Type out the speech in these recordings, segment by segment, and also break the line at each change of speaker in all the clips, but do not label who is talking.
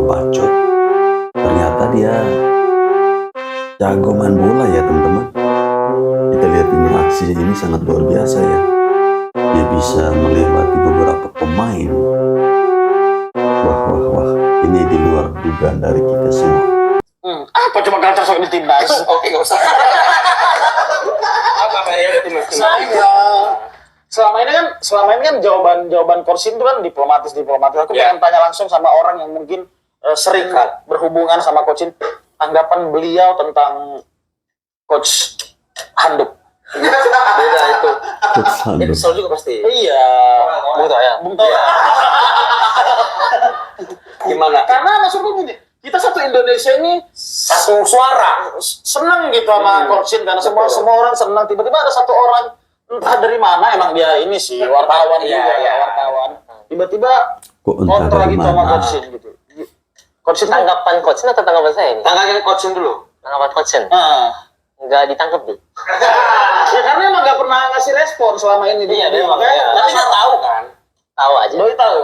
bacot. Ternyata dia jago main bola ya teman-teman. Kita lihat ini aksinya ini sangat luar biasa ya. Dia bisa melewati beberapa pemain. Wah. Ini di luar dugaan dari kita semua.
Apa cuma Galatasaray sok di timnas?
Oke, nggak usah. Apa ya timnas?
Selama ini kan jawaban Korsin itu kan diplomatis. Aku pengen tanya langsung sama orang yang mungkin sering berhubungan sama Korsin, tanggapan beliau tentang Coach Handuk.
Beda itu.
Handuk.
Kesel juga pasti.
Iya. Bung Toya.
Gimana?
Karena maksudku gini, kita satu Indonesia ini
Satu suara.
senang gitu sama Korsin karena semua orang senang. Tiba-tiba ada satu orang entah dari mana, emang dia ini sih wartawan wartawan. Tiba-tiba
Kok entah
kontra
dari
gitu sama
mana?
Korsin gitu. Korsin
Tanggapan coachin atau tanggapan saya ini?
Tanggapin coachin dulu.
Tanggapan coachin? Nggak ditangkap deh.
Ya karena emang nggak pernah ngasih respon selama ini.
Iya, memang.
Tapi nggak tahu kan?
Tahu aja.
Doi tahu.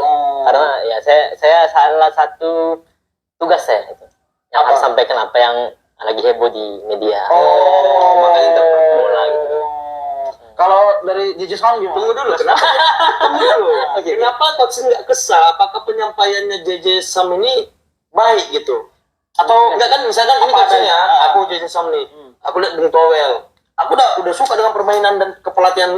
Karena ya saya salah satu tugas saya itu. Yang harus sampaikan apa yang lagi heboh di media.
Makanya dapat
bola gitu.
Kalau dari Jiji Sam gimana?
Tunggu dulu, kenapa? Tunggu dulu. Kenapa coachin nggak kesal? Apakah penyampaiannya JJ Sam ini baik gitu? Atau enggak kan misalkan ini coachnya, aku JJ Sam nih. Aku lihat Bung Towel. Aku udah suka dengan permainan dan kepelatihan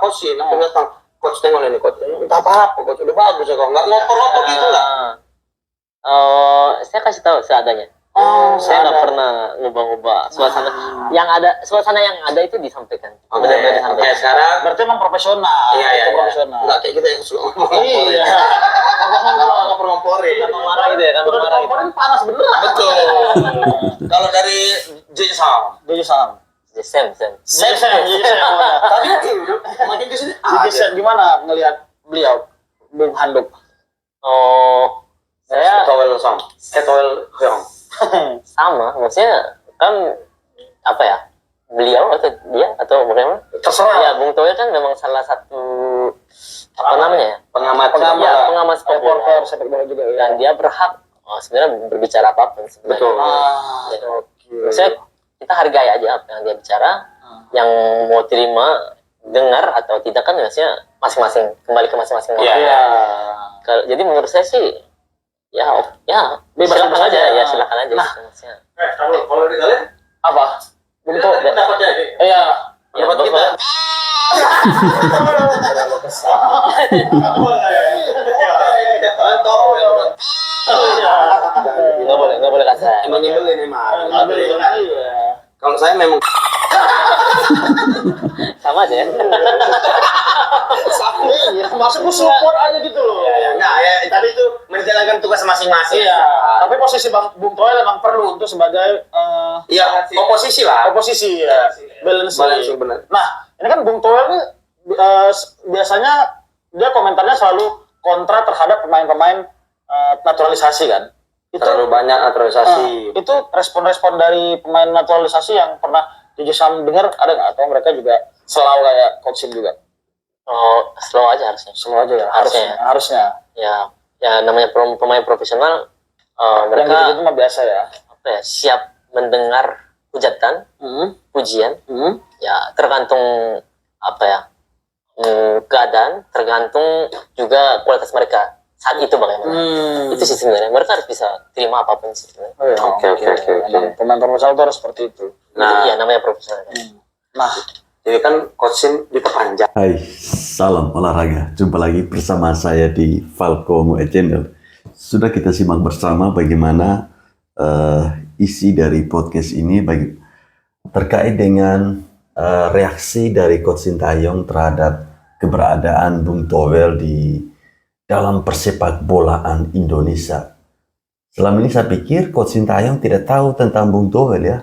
Coachin. Aku lihat coach tengok ini coach. Entah apa coach udah bagus ya kok. Enggak ngotor-ngotor gitu enggak?
Saya kasih tahu seadanya. Saya nggak pernah ngubah-ngubah suasana. Suasana yang ada itu disampaikan. Benar-benar disampaikan.
Kayak sekarang
Berarti emang profesional.
Iya.
Profesional.
Enggak kayak kita yang suka ngomong.
Iya.
Nggak perlu ngomporin.
Kan marah gitu ya, kan
Udah
marah gitu.
dikomporin panas beneran.
Betul. Kalau dari JJ Sam.
Jiji Sam.
Sam.
Tadi makin ke sini.
Jiji Sam gimana ngelihat beliau Bung Handuk?
Saya
Towel Sam. Towel Hyong.
sama, maksudnya kan apa ya, beliau atau dia atau bagaimana?
Terserah.
Ya, Bung Toel kan memang salah satu apa namanya ya,
Pengamat
sepak bola.
Reporter sepak bola juga ya.
Dan dia berhak sebenarnya berbicara apapun sebenarnya.
Betul.
Maksudnya kita hargai aja apa yang dia bicara, yang mau terima dengar atau tidak kan maksudnya masing-masing, kembali ke masing-masing orang.
Iya.
Jadi menurut saya sih ya
Bebas
silakan
aja.
aja. Silakan aja.
Nah.
maksudnya.
Kalau dari kalian
Apa? Bung Toel.
pendapatnya ini.
Iya.
Pendapat kita.
Nggak boleh kasar.
Emang nyebelin emang.
Iya.
Kalau saya memang
Sama aja ya.
Iya, maksudku support aja gitu loh.
enggak ya tadi itu menjalankan tugas masing-masing.
Iya. Tapi posisi Bung Toel emang perlu untuk sebagai
Iya, oposisi lah.
oposisi ya. Balance.
Benar.
Nah, ini kan Bung Toel ini biasanya dia komentarnya selalu kontra terhadap pemain-pemain naturalisasi kan. Itu
Terlalu banyak naturalisasi.
itu respon-respon dari pemain naturalisasi yang pernah Jiji Sam dengar ada nggak? Atau mereka juga selalu kayak coaching juga?
Slow aja harusnya.
Semua aja ya. Harusnya.
Ya namanya pemain profesional,
Yang
mereka
gitu-gitu mah biasa ya.
apa ya, siap mendengar hujatan, pujian. Ya tergantung apa ya, keadaan, tergantung juga kualitas mereka saat itu bagaimana. Itu sih sebenarnya mereka harus bisa terima apapun sih sebenarnya.
Oke.
Pemain profesional itu harus seperti itu.
Nah,
Ya namanya profesional.
Nah,
jadi kan coachin diperpanjang.
Hai, salam olahraga. Jumpa lagi bersama saya di Falco Moe Channel. Sudah kita simak bersama bagaimana isi dari podcast ini terkait dengan reaksi dari Coach Sintayong terhadap keberadaan Bung Towel di dalam persepak bolaan Indonesia. Selama ini saya pikir Coach Sintayong tidak tahu tentang Bung Towel ya.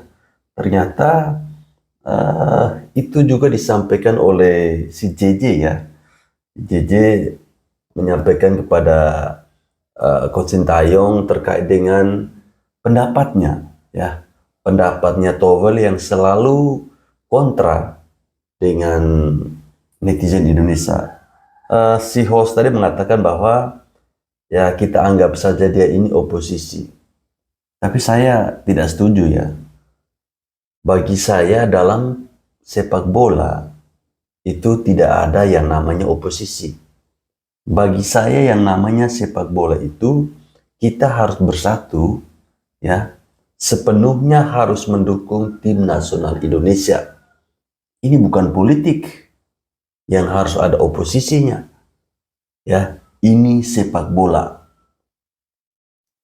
Ternyata itu juga disampaikan oleh si JJ ya. JJ menyampaikan kepada Coach Sintayong terkait dengan pendapatnya ya. Pendapatnya Towel yang selalu kontra dengan netizen Indonesia. Si host tadi mengatakan bahwa ya kita anggap saja dia ini oposisi. Tapi saya tidak setuju ya. Bagi saya dalam sepak bola itu tidak ada yang namanya oposisi. Bagi saya yang namanya sepak bola itu kita harus bersatu ya. Sepenuhnya harus mendukung tim nasional Indonesia. Ini bukan politik yang harus ada oposisinya. Ya, ini sepak bola.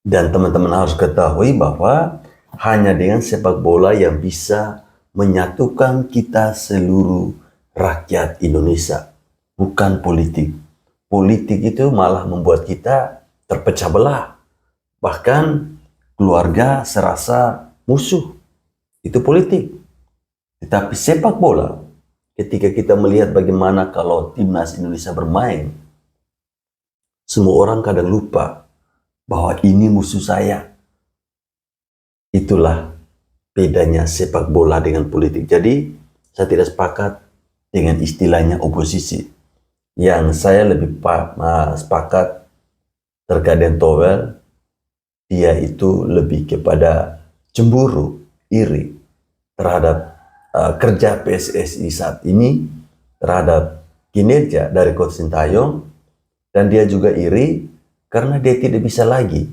Dan teman-teman harus ketahui bahwa hanya dengan sepak bola yang bisa menyatukan kita seluruh rakyat Indonesia, bukan politik. Politik itu malah membuat kita terpecah belah. Bahkan keluarga serasa musuh. Itu politik. Tetapi sepak bola, ketika kita melihat bagaimana kalau timnas Indonesia bermain, semua orang kadang lupa bahwa ini musuh saya. Itulah bedanya sepak bola dengan politik. Jadi, saya tidak sepakat dengan istilahnya oposisi. Yang saya lebih sepakat terkait dengan Towel, dia itu lebih kepada cemburu, iri terhadap kerja PSSI saat ini, terhadap kinerja dari Coach Sintayong, dan dia juga iri karena dia tidak bisa lagi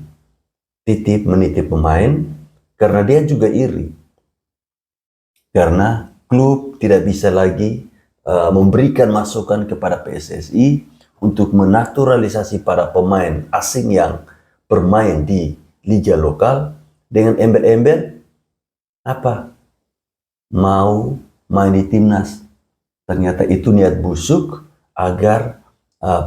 menitip pemain, karena dia juga iri karena klub tidak bisa lagi memberikan masukan kepada PSSI untuk menaturalisasi para pemain asing yang bermain di liga lokal dengan embel-embel apa? Mau main di timnas. Ternyata itu niat busuk agar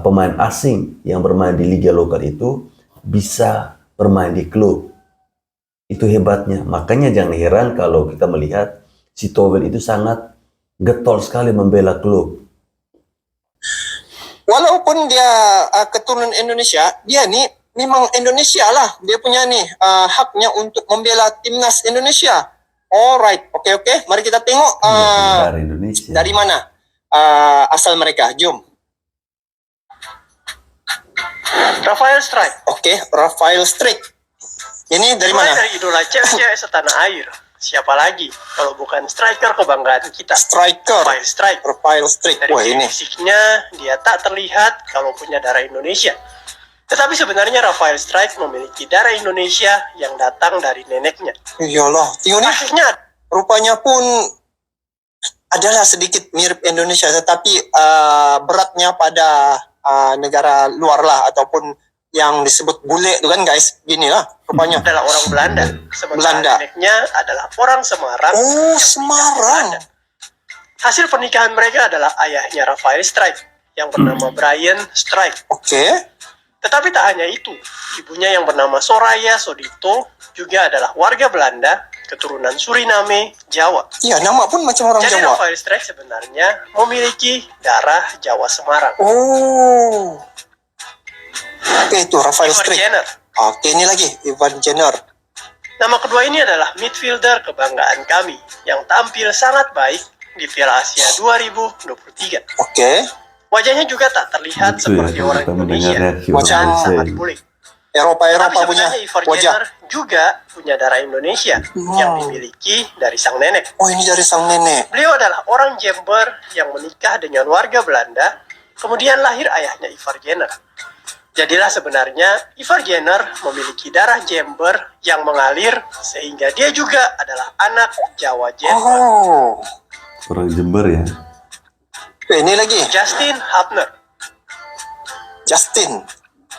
pemain asing yang bermain di liga lokal itu bisa bermain di klub. Itu hebatnya. Makanya jangan heran kalau kita melihat si Towel itu sangat getol sekali membela klub.
Walaupun dia keturunan Indonesia, dia nih memang Indonesia lah. Dia punya nih haknya untuk membela timnas Indonesia. Alright, oke. Mari kita tengok
Dari Indonesia.
dari mana asal mereka. Jom.
Rafael Strike.
Oke, Rafael Strike. Ini dari mana?
Dari idola cewek-cewek setanah air. Siapa lagi kalau bukan striker kebanggaan kita?
Striker.
Rafael Strike.
Rafael Strike.
Dari
Wah, ini.
fisiknya dia tak terlihat kalau punya darah Indonesia. Tetapi sebenarnya Rafael Strike memiliki darah Indonesia yang datang dari neneknya.
Iyalah, tengok nih.
Kasusnya
Rupanya pun adalah sedikit mirip Indonesia, tetapi beratnya pada negara luar lah, ataupun yang disebut bule itu kan guys, gini lah rupanya.
adalah orang Belanda, sementara
Belanda.
neneknya adalah orang Semarang.
Oh,
yang pindah ke
Semarang.
Belanda. Hasil pernikahan mereka adalah ayahnya Rafael Strike yang bernama Brian Strike.
Oke.
Tetapi tak hanya itu, ibunya yang bernama Soraya Sodito juga adalah warga Belanda, keturunan Suriname, Jawa.
Iya, nama pun macam orang
Jadi
Jawa.
Rafael Strike sebenarnya memiliki darah Jawa Semarang.
Oh. Oke, itu Rafael
Ivar
Strike.
Jenner.
Oke, ini lagi Ivan Jenner.
Nama kedua ini adalah midfielder kebanggaan kami yang tampil sangat baik di Piala Asia 2023.
Oke.
Wajahnya juga tak terlihat
Itu ya,
seperti
kalau
orang
kita mendengar
Indonesia.
reaksi
Wajah
orang
Dan sangat
asing.
bulik. Tapi
Eropa punya
sebenarnya Ivar
wajah.
Jenner juga punya darah Indonesia yang dimiliki dari sang nenek.
Oh, ini dari sang nenek.
Beliau adalah orang Jember yang menikah dengan warga Belanda, kemudian lahir ayahnya Ivar Jenner. Jadilah sebenarnya Ivar Jenner memiliki darah Jember yang mengalir sehingga dia juga adalah anak Jawa Jember.
Oh.
Orang Jember ya.
Ini lagi
Justin Hubner.
Justin.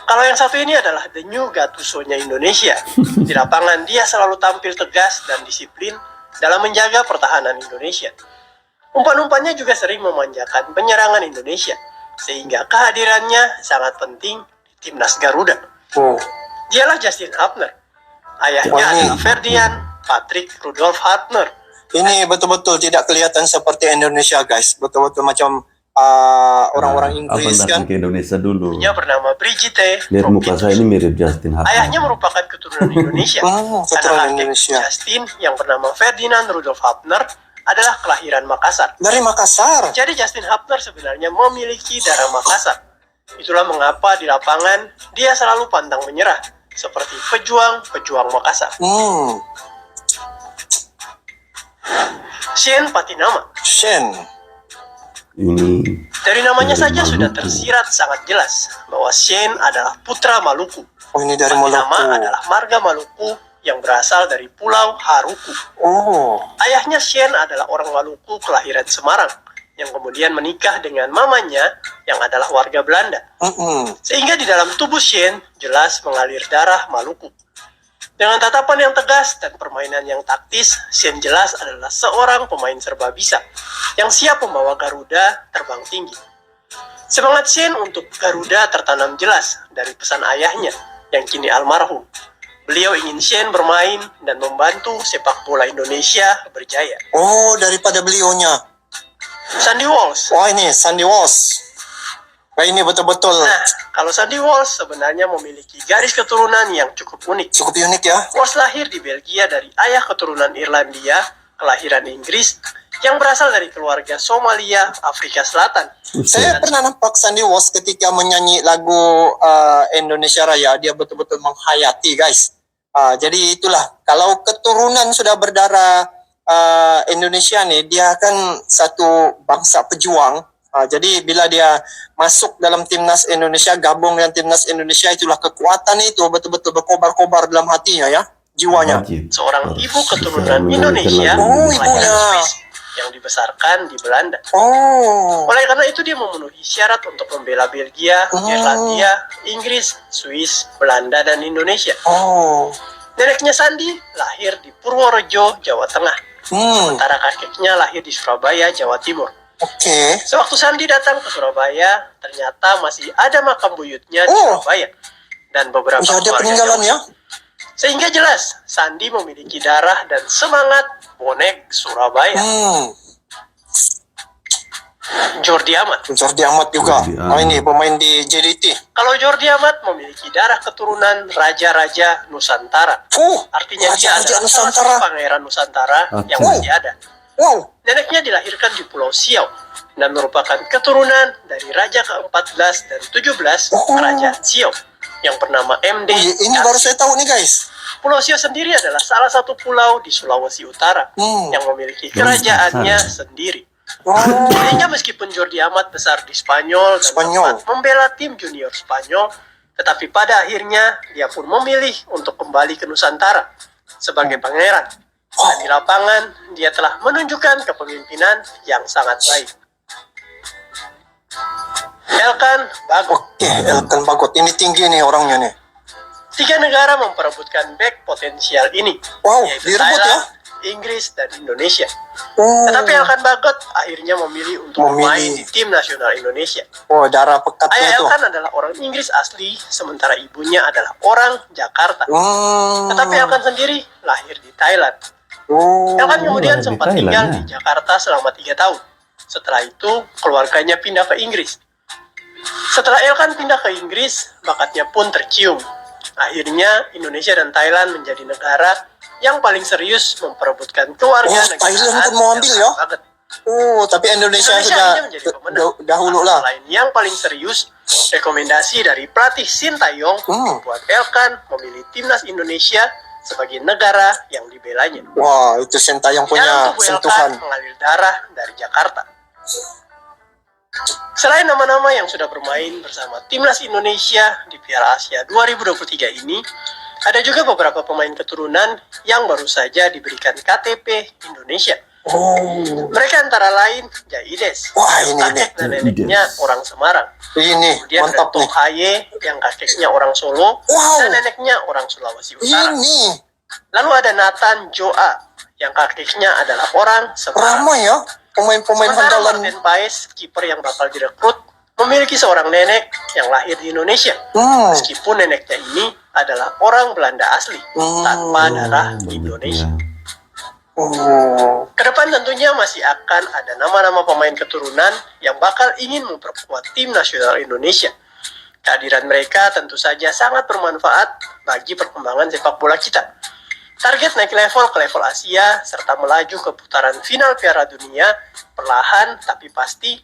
Kalau yang satu ini adalah the new Gattuso-nya Indonesia. Di lapangan dia selalu tampil tegas dan disiplin dalam menjaga pertahanan Indonesia. Umpan-umpannya juga sering memanjakan penyerangan Indonesia, sehingga kehadirannya sangat penting di timnas Garuda.
Oh.
Dialah Justin Hubner. Ayahnya
Wah, ini.
adalah Ferdinand Patrick Rudolf Hubner.
Ini betul-betul tidak kelihatan seperti Indonesia, guys. Betul-betul macam orang-orang Inggris
Abang
kan.
datang ke Indonesia dulu.
Ibunya bernama Brigitte
Lihat muka saya ini
Propitus.
mirip Justin Hubner.
Ayahnya merupakan keturunan Indonesia.
Keturunan
Anak adik
Indonesia.
Justin yang bernama Ferdinand Rudolf Hubner adalah kelahiran Makassar.
Dari Makassar.
Jadi Justin Hubner sebenarnya memiliki darah Makassar.
Itulah mengapa di lapangan dia selalu pantang menyerah, seperti pejuang-pejuang Makassar. Shane Patinama.
Shen.
Ini
Dari namanya
dari
saja sudah
Maluku.
tersirat sangat jelas bahwa Shane adalah putra Maluku.
Oh, ini dari
Patinama
Maluku.
adalah marga Maluku yang berasal dari Pulau Haruku.
Oh,
Ayahnya Shane adalah orang Maluku kelahiran Semarang, yang kemudian menikah dengan mamanya yang adalah warga Belanda. Sehingga di dalam tubuh Shane jelas mengalir darah Maluku. Dengan tatapan yang tegas dan permainan yang taktis, Shane jelas adalah seorang pemain serba bisa yang siap membawa Garuda terbang tinggi. Semangat Shane untuk Garuda tertanam jelas dari pesan ayahnya yang kini almarhum. Beliau ingin Shane bermain dan membantu sepak bola Indonesia berjaya.
oh daripada beliaunya.
Sandy Walsh.
Wah, ini Sandy Walsh. Nah, ini betul-betul
Nah, kalau Sandy Walsh sebenarnya memiliki garis keturunan yang cukup unik.
cukup unik ya.
Walsh lahir di Belgia dari ayah keturunan Irlandia, kelahiran Inggris, yang berasal dari keluarga Somalia, Afrika Selatan.
Saya pernah nampak Sandy Walsh ketika menyanyi lagu Indonesia Raya. Dia betul-betul menghayati, guys. Jadi itulah, kalau keturunan sudah berdarah Indonesia nih, dia kan satu bangsa pejuang. Jadi bila dia masuk dalam timnas Indonesia, gabung dengan timnas Indonesia, itulah kekuatan itu betul-betul berkobar-kobar dalam hatinya ya, jiwanya.
wajib
Seorang
harus
ibu
bisa
keturunan
menyanyikan
Indonesia,
lagu
Oh,
Indonesia.
kelahiran
ibunya.
Swiss, yang dibesarkan di Belanda.
Oh,
Oleh karena itu dia memenuhi syarat untuk membela Belgia, Irlandia, Inggris, Swiss, Belanda, dan Indonesia.
oh,
Neneknya Sandi lahir di Purworejo, Jawa Tengah. Sementara kakeknya lahir di Surabaya, Jawa Timur.
oke.
Sewaktu Sandi datang ke Surabaya, ternyata masih ada makam buyutnya di
Oh.
Surabaya. Dan beberapa
Masih ada
keluarganya
peninggalan ya?
muslim. Sehingga jelas, Sandi memiliki darah dan semangat bonek Surabaya. Jordi Amat.
Jordi Amat juga.
Jordi
Oh, ini
Amat.
pemain di JDT.
Kalau Jordi Amat memiliki darah keturunan Raja-Raja Nusantara. Artinya dia
Raja-Raja
adalah salah
Nusantara.
satu pangeran Nusantara yang
Oke.
masih ada.
Wow.
Neneknya dilahirkan di Pulau Siau dan merupakan keturunan dari Raja ke-14 dan 17 Kerajaan Siau yang bernama MD.
Oh, ini baru saya tahu nih, guys.
Pulau Siau sendiri adalah salah satu pulau di Sulawesi Utara yang memiliki kerajaannya sendiri. Sehingga meskipun Jordi Amat besar di Spanyol dan
Spanyol.
sempat membela tim junior Spanyol, tetapi pada akhirnya dia pun memilih untuk kembali ke Nusantara sebagai pangeran. Dan di lapangan dia telah menunjukkan kepemimpinan yang sangat baik. Elkan Bagot.
Oke, Elkan Bagot. Ini tinggi nih orangnya nih.
3 negara memperebutkan back potensial ini,
Wow,
yaitu
direbut
Thailand,
ya?
Inggris, dan Indonesia.
Oh,
Tetapi Elkan Bagot akhirnya memilih untuk bermain di tim nasional Indonesia.
oh, darah pekatnya
Ayah
itu.
Elkan adalah orang Inggris asli, sementara ibunya adalah orang Jakarta.
Hmm.
Tetapi Elkan sendiri lahir di Thailand.
Oh,
Elkan kemudian
lahir di
sempat
Thailand,
tinggal
ya?
di Jakarta selama 3 tahun. Setelah itu, keluarganya pindah ke Inggris. Setelah Elkan pindah ke Inggris, bakatnya pun tercium. Akhirnya, Indonesia dan Thailand menjadi negara yang paling serius memperebutkan keluarga
Oh, Thailand pun mau ambil ya?
Banget.
Oh, tapi Indonesia
Indonesia
sudah
akhirnya menjadi pemenang.
dahulu lah.
Selain yang paling serius, rekomendasi dari pelatih Sintayong membuat Elkan memilih timnas Indonesia sebagai negara yang dibelanya.
Wah, itu Sintayong punya
Dalam tubuh
sentuhan.
Elkan mengalir darah dari Jakarta. Selain nama-nama yang sudah bermain bersama timnas Indonesia di Piala Asia 2023 ini, ada juga beberapa pemain keturunan yang baru saja diberikan KTP Indonesia.
Oh,
Mereka antara lain Jaides,
Wah,
yang
ini
kakek dan neneknya orang Semarang.
ini
Kemudian ada
mantap nih.
Tok Haye yang kakeknya orang Solo
Wow.
dan neneknya orang Sulawesi Utara.
Ini
Lalu ada Nathan Joa yang kakeknya adalah orang Semarang.
ramai ya pemain-pemain
Sementara
andalan.
Martin Paes, kiper yang bakal direkrut, memiliki seorang nenek yang lahir di Indonesia. Meskipun neneknya ini adalah orang Belanda asli, tanpa darah Indonesia.
Oh,
Kedepan tentunya masih akan ada nama-nama pemain keturunan yang bakal ingin memperkuat tim nasional Indonesia. Kehadiran mereka tentu saja sangat bermanfaat bagi perkembangan sepak bola kita. Target naik level ke level Asia serta melaju ke putaran final Piala Dunia perlahan tapi pasti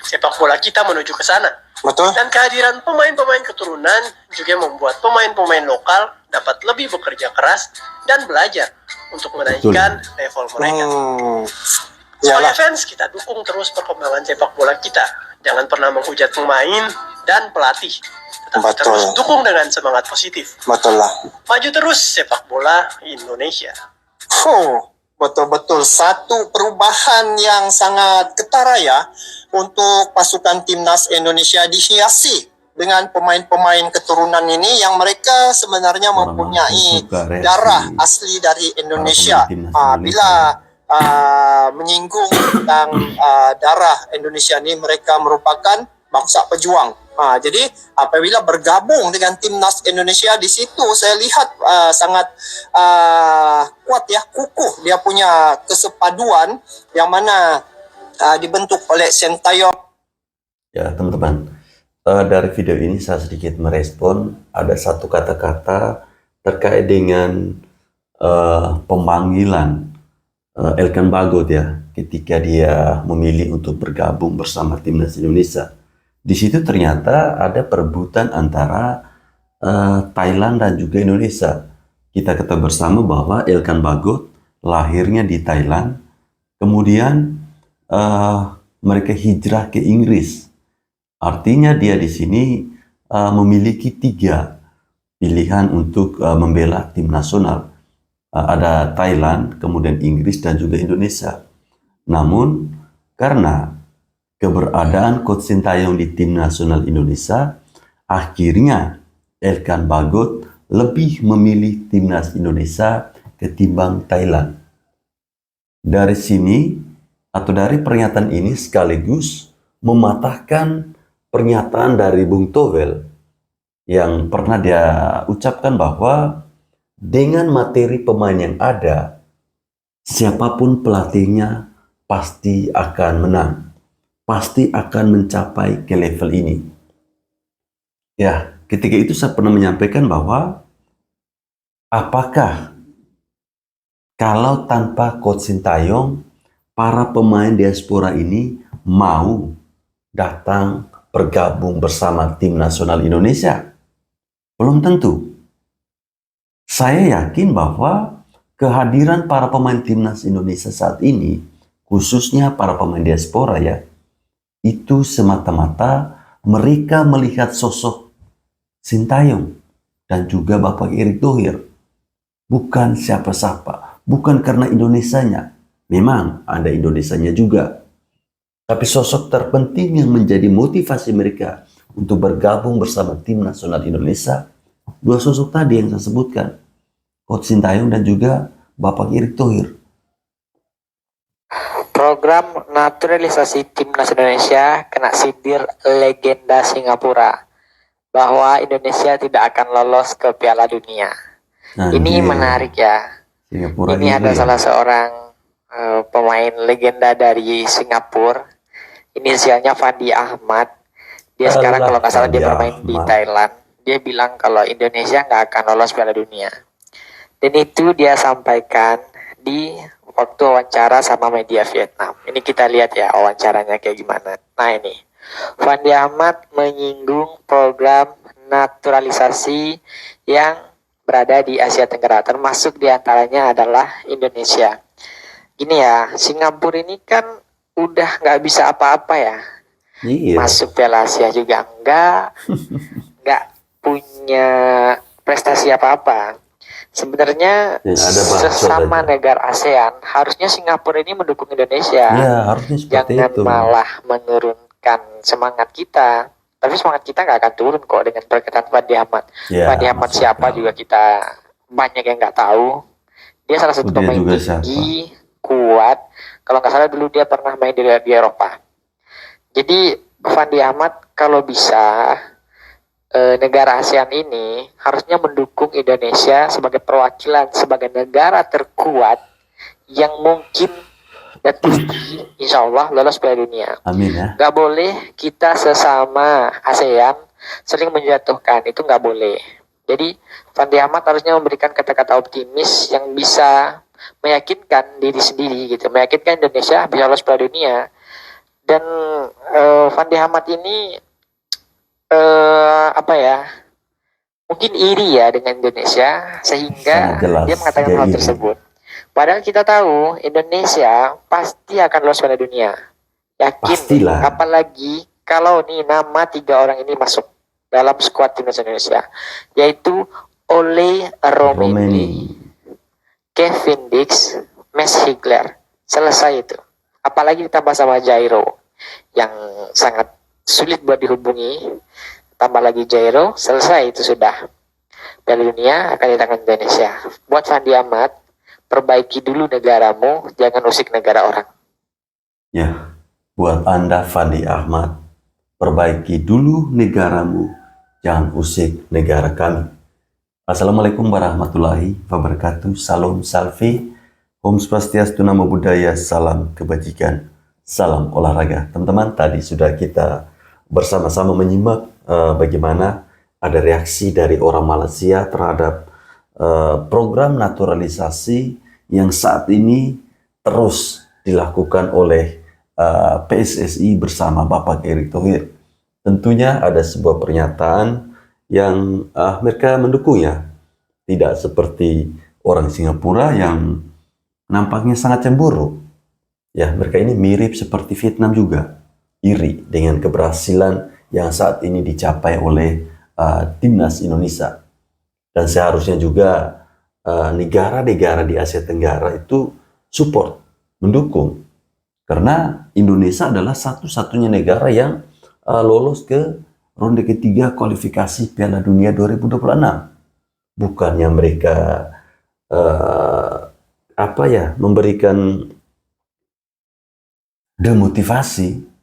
sepak bola kita menuju ke sana. Betul.
Dan kehadiran pemain-pemain keturunan juga membuat pemain-pemain lokal dapat lebih bekerja keras dan belajar untuk menaikkan level mereka. Sebagai fans, kita dukung terus perkembangan sepak bola kita. Jangan pernah menghujat pemain dan pelatih. Tetapi terus dukung dengan semangat positif.
Betul lah.
Maju terus sepak bola Indonesia.
Betul-betul satu perubahan yang sangat ketara ya untuk pasukan timnas Indonesia dihiasi dengan pemain-pemain keturunan ini yang mereka sebenarnya mempunyai darah asli dari Indonesia. Bila menyinggung tentang darah Indonesia ini, mereka merupakan bangsa pejuang. Jadi apabila bergabung dengan timnas Indonesia, di situ saya lihat sangat kuat ya, kukuh dia punya kesepaduan yang mana dibentuk oleh Sintayong.
Ya teman-teman, dari video ini saya sedikit merespon ada satu kata-kata terkait dengan pemanggilan Elkan Bagot ya, ketika dia memilih untuk bergabung bersama timnas Indonesia. Di situ ternyata ada perebutan antara Thailand dan juga Indonesia. Kita ketahui bersama bahwa Elkan Bagot lahirnya di Thailand, kemudian mereka hijrah ke Inggris. Artinya dia di sini memiliki 3 pilihan untuk membela tim nasional. Ada Thailand, kemudian Inggris dan juga Indonesia. Namun karena keberadaan Coach Sintayong di tim nasional Indonesia, akhirnya Elkan Bagot lebih memilih timnas Indonesia ketimbang Thailand. Dari sini atau dari pernyataan ini sekaligus mematahkan pernyataan dari Bung Towel yang pernah dia ucapkan bahwa dengan materi pemain yang ada, siapapun pelatihnya pasti akan menang. Pasti akan mencapai ke level ini. Ya, ketika itu saya pernah menyampaikan bahwa apakah kalau tanpa Coach Sintayong, para pemain diaspora ini mau datang bergabung bersama tim nasional Indonesia? Belum tentu. Saya yakin bahwa kehadiran para pemain timnas Indonesia saat ini, khususnya para pemain diaspora ya, itu semata-mata mereka melihat sosok Sintayong dan juga Bapak Erick Thohir. Bukan siapa-siapa, bukan karena Indonesianya. Memang ada Indonesianya juga. Tapi sosok terpenting yang menjadi motivasi mereka untuk bergabung bersama tim nasional Indonesia, 2 sosok tadi yang saya sebutkan. Coach Sintayong dan juga Bapak Erick Thohir.
Program naturalisasi timnas Indonesia kena sindir legenda Singapura bahwa Indonesia tidak akan lolos ke Piala Dunia. Ini menarik ya. Singapura ini ada salah seorang pemain legenda dari Singapura. Inisialnya Fandi Ahmad. Dia sekarang kalau nggak salah dia bermain di Thailand. Dia bilang kalau Indonesia nggak akan lolos Piala Dunia. Dan itu dia sampaikan di waktu wawancara sama media Vietnam. Ini kita lihat ya wawancaranya kayak gimana. Nah ini, Fandi Ahmad menyinggung program naturalisasi yang berada di Asia Tenggara, termasuk diantaranya adalah Indonesia. Gini ya, Singapura ini kan udah nggak bisa apa-apa ya.
Iya.
Masuk Piala Asia juga nggak punya prestasi apa-apa. Sebenarnya sesama negara ASEAN harusnya Singapura ini mendukung Indonesia.
Ya, harusnya seperti
jangan
itu.
Malah menurunkan semangat kita. Tapi semangat kita nggak akan turun kok dengan perkataan Fandi Ahmad.
Ya,
Fandi Ahmad siapa juga kita banyak yang nggak tahu. Dia salah satu pemain tinggi, kuat. Kalau nggak salah dulu dia pernah main di Eropa. Jadi Fandi Ahmad kalau bisa negara ASEAN ini harusnya mendukung Indonesia sebagai perwakilan, sebagai negara terkuat yang mungkin dan pasti insya Allah lolos Piala Dunia.
Amin ya.
Gak boleh kita sesama ASEAN sering menjatuhkan, itu gak boleh. Jadi Fandi Ahmad harusnya memberikan kata-kata optimis yang bisa meyakinkan diri sendiri gitu, meyakinkan Indonesia bisa lolos Piala Dunia. Dan Fandi Ahmad ini apa ya? Mungkin iri ya dengan Indonesia sehingga
Sangat jelas,
dia mengatakan
dia
hal
iri.
tersebut. Padahal kita tahu Indonesia pasti akan lolos pada dunia. Yakin.
Pastilah.
Apalagi kalau nih nama 3 orang ini masuk dalam skuad timnas Indonesia, yaitu Ole Romeni, Kevin Dix, Mes Higler. Selesai itu. Apalagi ditambah sama Jairo yang sangat sulit buat dihubungi. Tambah lagi Jairo, selesai itu sudah. Piala Dunia akan di tangan Indonesia. Buat Fandi Ahmad, perbaiki dulu negaramu, jangan usik negara orang.
Ya, buat Anda Fandi Ahmad, perbaiki dulu negaramu, jangan usik negara kami. Assalamualaikum warahmatullahi wabarakatuh. Salam salve, Om Swastiastu, Namo Buddhaya, salam kebajikan, salam olahraga. Teman-teman, tadi sudah kita bersama-sama menyimak bagaimana ada reaksi dari orang Malaysia terhadap program naturalisasi yang saat ini terus dilakukan oleh PSSI bersama Bapak Erick Thohir. Tentunya ada sebuah pernyataan yang mereka mendukungnya. Tidak seperti orang Singapura yang nampaknya sangat cemburu. Ya, mereka ini mirip seperti Vietnam juga. Iri dengan keberhasilan yang saat ini dicapai oleh timnas Indonesia. Dan seharusnya juga negara-negara di Asia Tenggara itu support, mendukung. Karena Indonesia adalah satu-satunya negara yang lolos ke ronde ketiga kualifikasi Piala Dunia 2026. Bukannya mereka memberikan demotivasi.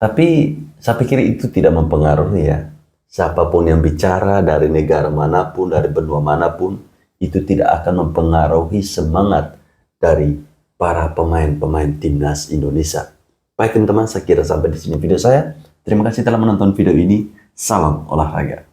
Tapi saya pikir itu tidak mempengaruhi ya. Siapapun yang bicara dari negara manapun, dari benua manapun, itu tidak akan mempengaruhi semangat dari para pemain-pemain timnas Indonesia. Baik teman-teman, saya kira sampai di sini video saya. Terima kasih telah menonton video ini. Salam olahraga.